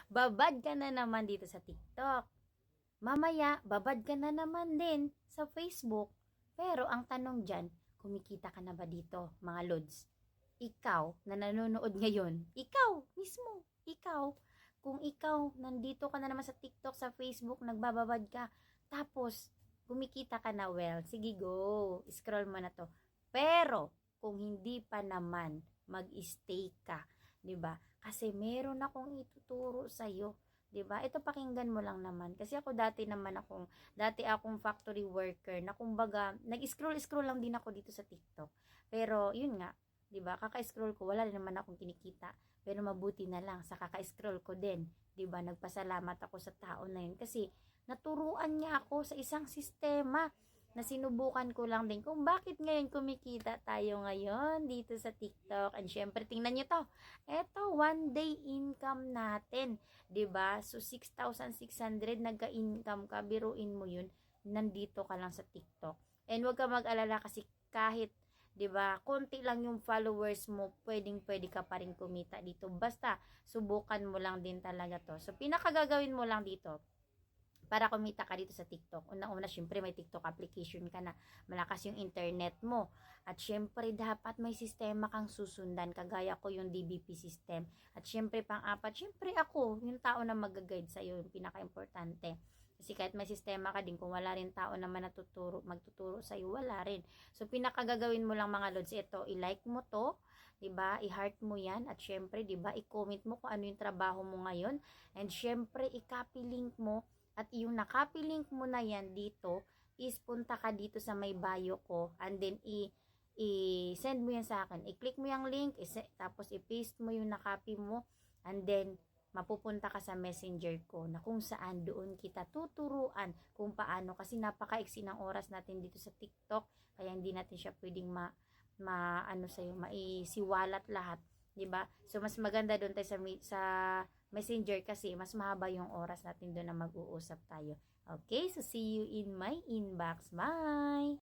Babad ka na naman dito sa TikTok. Mamaya, babad ka na naman din sa Facebook. Pero ang tanong dyan, kumikita ka na ba dito, mga lods? Ikaw na nanonood ngayon, ikaw mismo, ikaw, kung ikaw nandito ka na naman sa TikTok, sa Facebook, nagbababad ka, tapos kumikita ka na, well, sige go, scroll mo na to. Pero, kung hindi pa naman, mag-stay ka, 'di ba? Kasi meron akong ituturo sa iyo. 'Di ba? Ito pakinggan mo lang naman. Kasi ako dati akong factory worker na kumbaga nag-scroll lang din ako dito sa TikTok. Pero yun nga, 'di ba? Kaka-scroll ko, wala rin naman akong kinikita. Pero mabuti na lang sa kaka-scroll ko din, 'di ba? Nagpasalamat ako sa tao na yun kasi naturuan niya ako sa isang sistema na sinubukan ko lang din kung bakit ngayon kumikita tayo ngayon dito sa TikTok. And syempre, tingnan nyo to. Eto, one day income natin. 'Di ba? So, 6,600 nagka-income ka. Biruin mo yun. Nandito ka lang sa TikTok. And huwag ka mag-alala kasi kahit 'di ba? Konti lang yung followers mo, pwedeng-pwede ka pa rin kumita dito. Basta subukan mo lang din talaga 'to. So pinakagagawin mo lang dito, para kumita ka dito sa TikTok. Una-una, syempre may TikTok application ka na. Malakas yung internet mo. At syempre, dapat may sistema kang susundan. Kagaya ko yung DBP system. At syempre, pang-apat, syempre ako, yung tao na mag-guide sa'yo, yung pinaka-importante. Kasi kahit may sistema ka din, kung wala rin tao naman magtuturo sa'yo, wala rin. So, pinakagagawin mo lang mga lods, ito, i-like mo to, 'di ba? I-heart mo 'yan at syempre, 'di ba? I-comment mo kung ano yung trabaho mo ngayon and syempre i-copy link mo at yung nakopy link mo na yan dito, is punta ka dito sa may bio ko, and then i-send mo yan sa akin. I-click mo yung link, tapos i-paste mo yung nakopy mo, and then mapupunta ka sa messenger ko na kung saan doon kita tuturuan kung paano, kasi napakaiksi ng oras natin dito sa TikTok, kaya hindi natin siya pwedeng ano sa'yo, maisiwalat lahat, 'di ba? So mas maganda doon tayo sa Messenger kasi mas mahaba yung oras natin doon na mag-uusap tayo. Okay, so see you in my inbox. Bye!